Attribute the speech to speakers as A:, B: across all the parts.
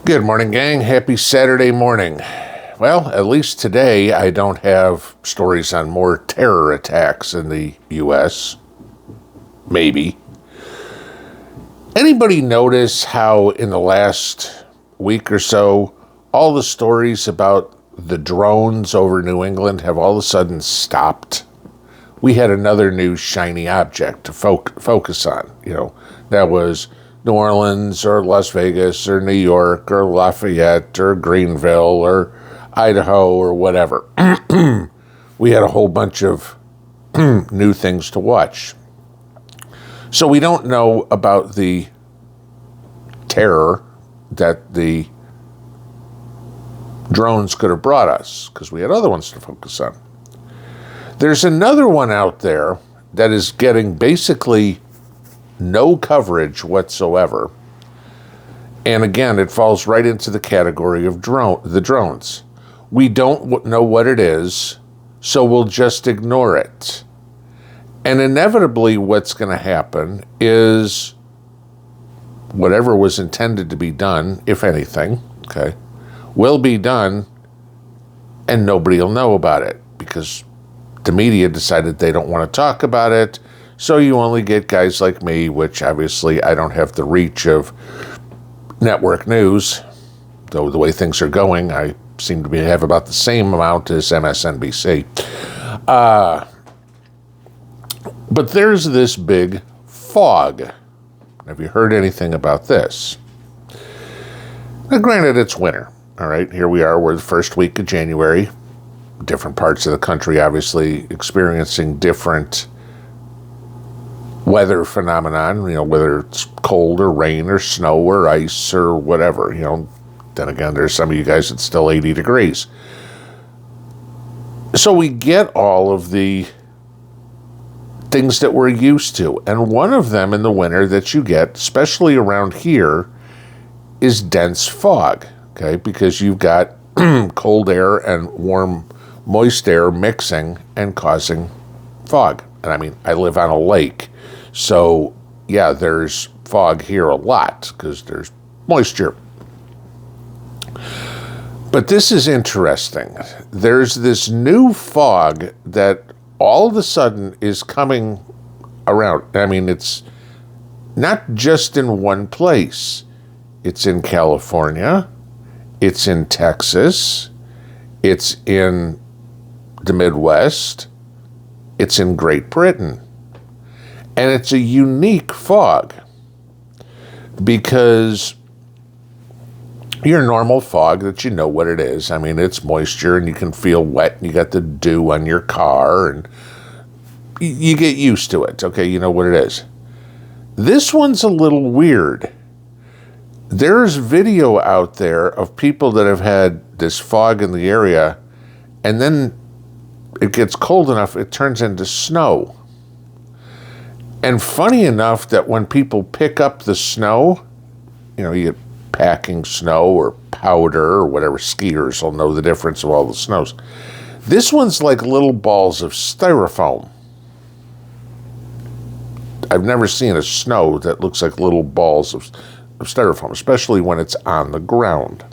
A: Good morning, gang. Happy Saturday morning. Well, at least today I don't have stories on more terror attacks in the U.S. Maybe. Anybody notice how in the last week or so, all the stories about the drones over New England have all of a sudden stopped? We had another new shiny object to focus on. That was New Orleans or Las Vegas or New York or Lafayette or Greenville or Idaho or whatever. We had a whole bunch of new things to watch. So we don't know about the terror that the drones could have brought us because we had other ones to focus on. There's another one out there that is getting basically no coverage whatsoever. And again, it falls right into the category of the drones. We don't know what it is, so we'll just ignore it. And inevitably what's going to happen is whatever was intended to be done, if anything, will be done, and nobody will know about it because the media decided they don't want to talk about it. So you only get guys like me, which obviously I don't have the reach of network news, though the way things are going, I seem to have about the same amount as MSNBC. But there's this big fog. Have you heard anything about this? Now, granted, it's winter. All right, here we are. We're the first week of January. Different parts of the country, obviously, experiencing different weather phenomenon, whether it's cold or rain or snow or ice or whatever, Then again, there's some of you guys that's still 80 degrees. So we get all of the things that we're used to. And one of them in the winter that you get, especially around here, is dense fog, because you've got cold air and warm, moist air mixing and causing fog. And I mean, I live on a lake. So, yeah, there's fog here a lot because there's moisture. But this is interesting. There's this new fog that all of a sudden is coming around. I mean, it's not just in one place. It's in California. It's in Texas. It's in the Midwest. It's in Great Britain. And it's a unique fog because your normal fog that you know what it is. I mean, it's moisture and you can feel wet and you got the dew on your car and you get used to it. Okay, you know what it is. This one's a little weird. There's video out there of people that have had this fog in the area and then it gets cold enough, it turns into snow. And funny enough that when people pick up the snow, you get packing snow or powder or whatever, skiers will know the difference of all the snows. This one's like little balls of styrofoam. I've never seen a snow that looks like little balls of styrofoam, especially when it's on the ground.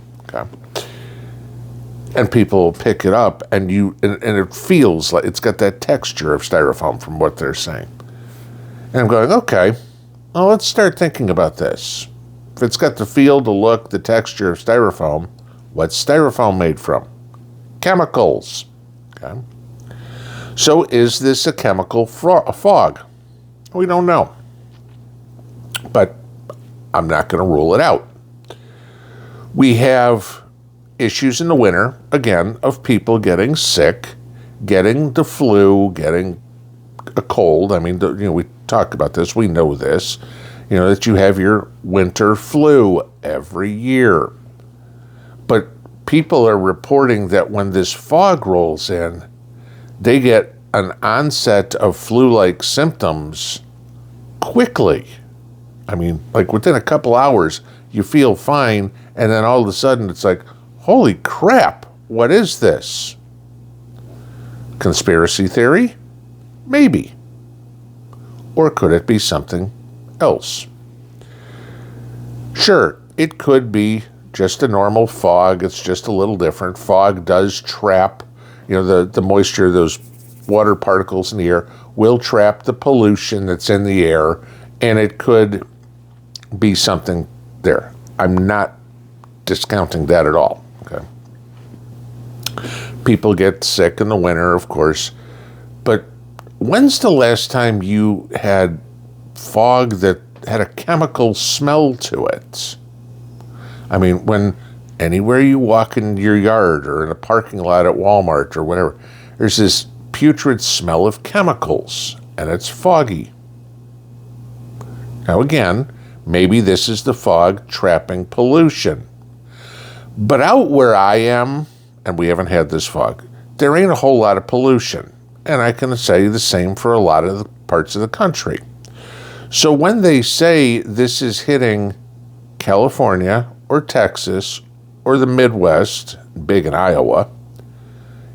A: And people pick it up and it feels like it's got that texture of styrofoam from what they're saying. And I'm going, okay, well, let's start thinking about this. If it's got the feel, the look, the texture of styrofoam, what's styrofoam made from? Chemicals. So is this a chemical fog? We don't know. But I'm not going to rule it out. We have issues in the winter, again, of people getting sick, getting the flu, getting a cold. I mean, we talk about this. We know this. That you have your winter flu every year. But people are reporting that when this fog rolls in, they get an onset of flu-like symptoms quickly. I mean, like within a couple hours, you feel fine, and then all of a sudden it's like, holy crap, what is this? Conspiracy theory? Maybe. Or could it be something else? Sure, it could be just a normal fog. It's just a little different. Fog does trap, the moisture, those water particles in the air will trap the pollution that's in the air, and it could be something there. I'm not discounting that at all, okay? People get sick in the winter, of course, but when's the last time you had fog that had a chemical smell to it? I mean, when anywhere you walk in your yard or in a parking lot at Walmart or whatever, there's this putrid smell of chemicals, and it's foggy. Now again, maybe this is the fog trapping pollution. But out where I am, and we haven't had this fog, there ain't a whole lot of pollution. And I can say the same for a lot of the parts of the country. So when they say this is hitting California or Texas or the Midwest, big in Iowa,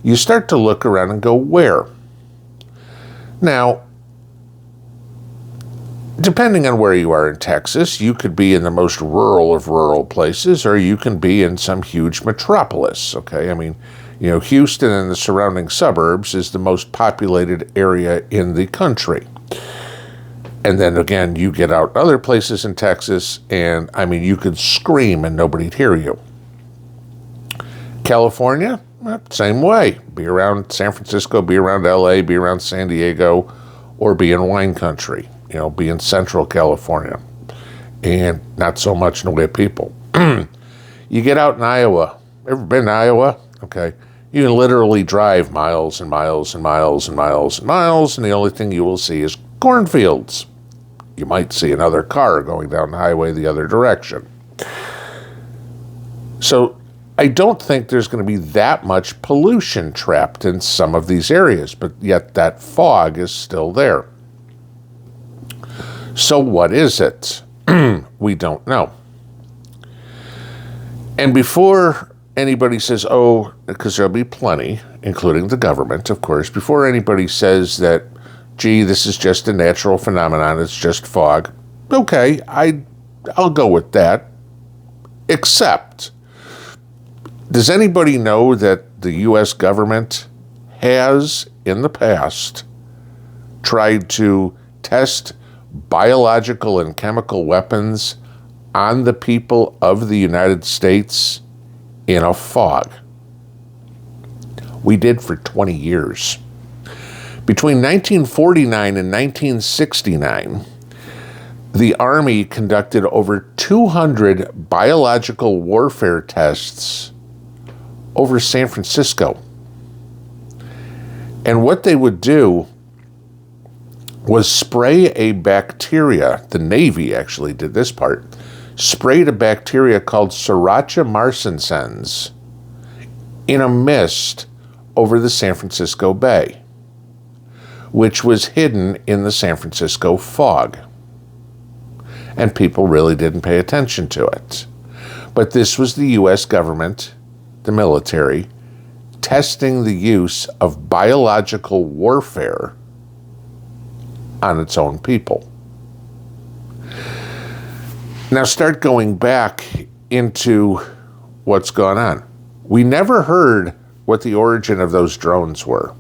A: you start to look around and go, where? Now, depending on where you are in Texas, you could be in the most rural of rural places, or you can be in some huge metropolis, okay? I mean, Houston and the surrounding suburbs is the most populated area in the country. And then again, you get out other places in Texas, and I mean, you could scream and nobody'd hear you. California, same way. Be around San Francisco, be around LA, be around San Diego, or be in wine country. Be in Central California, and not so much in the way of people. You get out in Iowa. Ever been to Iowa? Okay. You can literally drive miles and miles and miles and miles and miles, and the only thing you will see is cornfields. You might see another car going down the highway the other direction. So I don't think there's going to be that much pollution trapped in some of these areas, but yet that fog is still there. So what is it? We don't know. And before anybody says, oh, because there'll be plenty, including the government, of course, before anybody says that, gee, this is just a natural phenomenon, it's just fog, okay, I'll go with that. Except, does anybody know that the U.S. government has, in the past, tried to test biological and chemical weapons on the people of the United States in a fog? We did for 20 years. Between 1949 and 1969, the Army conducted over 200 biological warfare tests over San Francisco. And what they would do was spray a bacteria, the Navy actually did this part, sprayed a bacteria called Sriracha marcescens in a mist over the San Francisco Bay, which was hidden in the San Francisco fog. And people really didn't pay attention to it. But this was the U.S. government, the military, testing the use of biological warfare on its own people. Now start going back into what's gone on. We never heard what the origin of those drones were.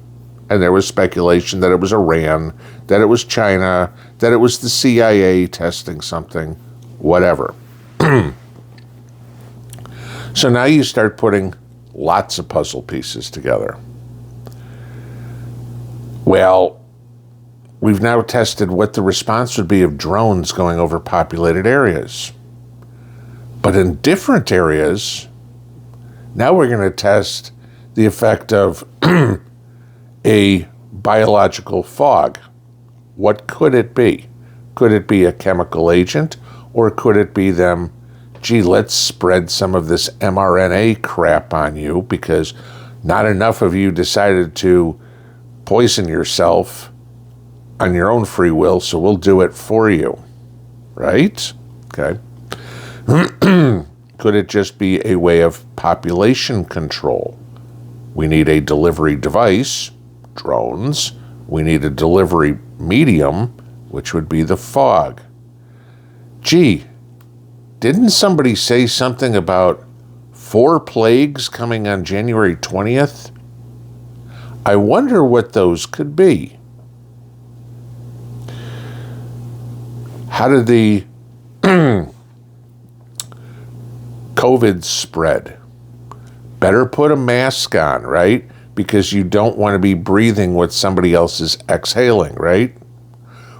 A: And there was speculation that it was Iran, that it was China, that it was the CIA testing something, whatever. So now you start putting lots of puzzle pieces together. Well, we've now tested what the response would be of drones going over populated areas. But in different areas, now we're going to test the effect of a biological fog. What could it be? Could it be a chemical agent, or could it be them, gee, let's spread some of this mRNA crap on you because not enough of you decided to poison yourself on your own free will, so we'll do it for you, right? Okay. Could it just be a way of population control? We need a delivery device, drones. We need a delivery medium, which would be the fog. Gee, didn't somebody say something about 4 plagues coming on January 20th. I wonder what those could be. How did the COVID spread? Better put a mask on, right? Because you don't want to be breathing what somebody else is exhaling, right?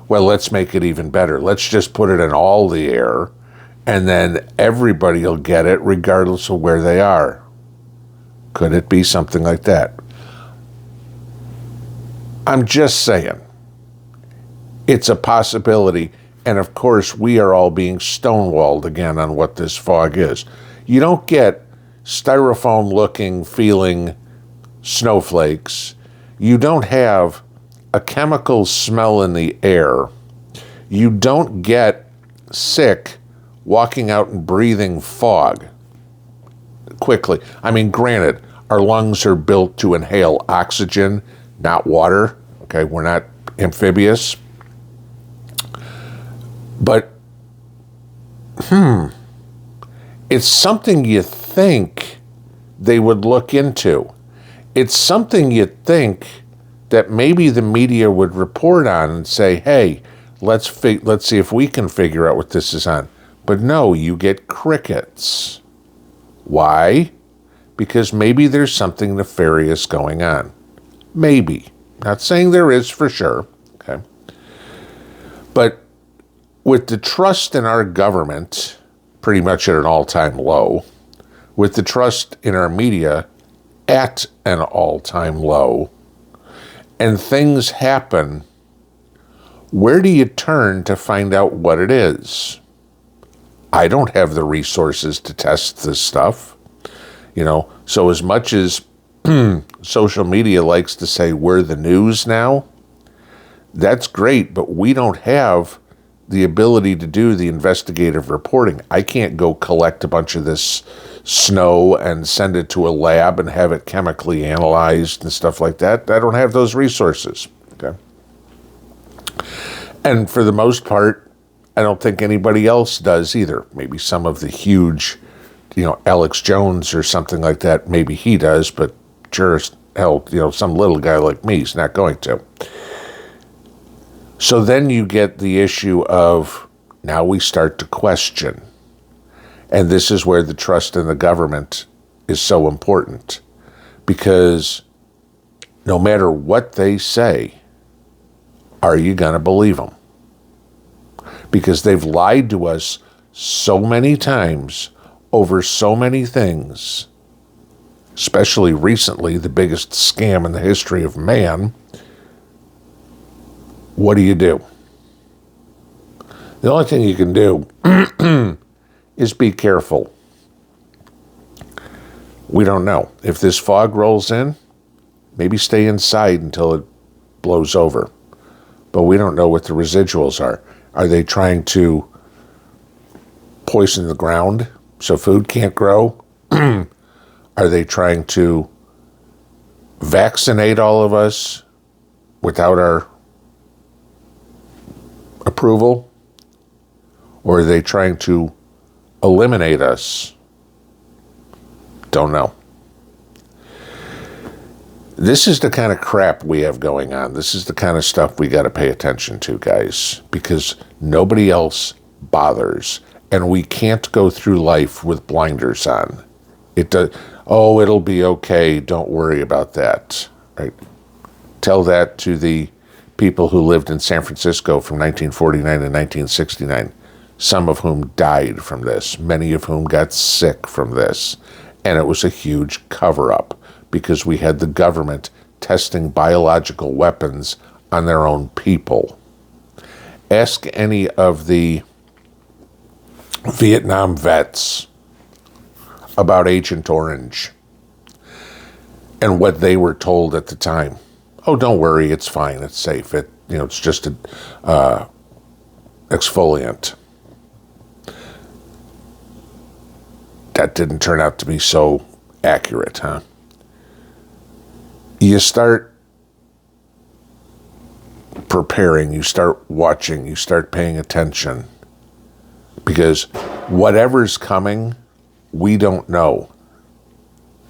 A: Well, let's make it even better. Let's just put it in all the air, and then everybody will get it regardless of where they are. Could it be something like that? I'm just saying. It's a possibility. And of course, we are all being stonewalled again on what this fog is. You don't get styrofoam-looking, feeling snowflakes. You don't have a chemical smell in the air. You don't get sick walking out and breathing fog quickly. I mean, granted, our lungs are built to inhale oxygen, not water. Okay, we're not amphibious. But, it's something you think they would look into. It's something you'd think that maybe the media would report on and say, hey, let's see if we can figure out what this is on. But no, you get crickets. Why? Because maybe there's something nefarious going on. Maybe. Not saying there is for sure. Okay. But with the trust in our government pretty much at an all-time low, with the trust in our media at an all-time low, and things happen, where do you turn to find out what it is? I don't have the resources to test this stuff, so as much as social media likes to say we're the news now, that's great, but we don't have the ability to do the investigative reporting. I can't go collect a bunch of this snow and send it to a lab and have it chemically analyzed and stuff like that. I don't have those resources. Okay. And for the most part, I don't think anybody else does either. Maybe some of the huge, Alex Jones or something like that, maybe he does, but sure as hell, some little guy like me is not going to. So then you get the issue of, now we start to question. And this is where the trust in the government is so important. Because no matter what they say, are you going to believe them? Because they've lied to us so many times over so many things, especially recently, the biggest scam in the history of man. What do? The only thing you can do is be careful. We don't know. If this fog rolls in, maybe stay inside until it blows over. But we don't know what the residuals are. Are they trying to poison the ground so food can't grow? Are they trying to vaccinate all of us without our approval? Or are they trying to eliminate us? Don't know. This is the kind of crap we have going on. This is the kind of stuff we got to pay attention to, guys, because nobody else bothers, and we can't go through life with blinders on. It'll be okay. Don't worry about that. Right? Tell that to the people who lived in San Francisco from 1949 to 1969, some of whom died from this, many of whom got sick from this, and it was a huge cover-up because we had the government testing biological weapons on their own people. Ask any of the Vietnam vets about Agent Orange and what they were told at the time. Oh, don't worry, it's fine, it's safe. It's just an exfoliant. That didn't turn out to be so accurate, huh? You start preparing, you start watching, you start paying attention, because whatever's coming, we don't know.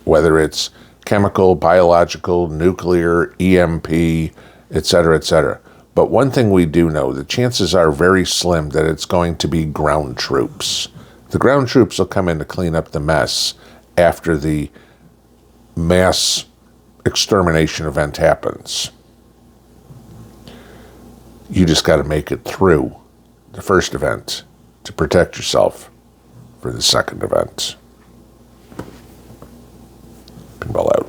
A: whether it's chemical, biological, nuclear, EMP, etc., etc. But one thing we do know, the chances are very slim that it's going to be ground troops. The ground troops will come in to clean up the mess after the mass extermination event happens. You just got to make it through the first event to protect yourself for the second event. Pinball out.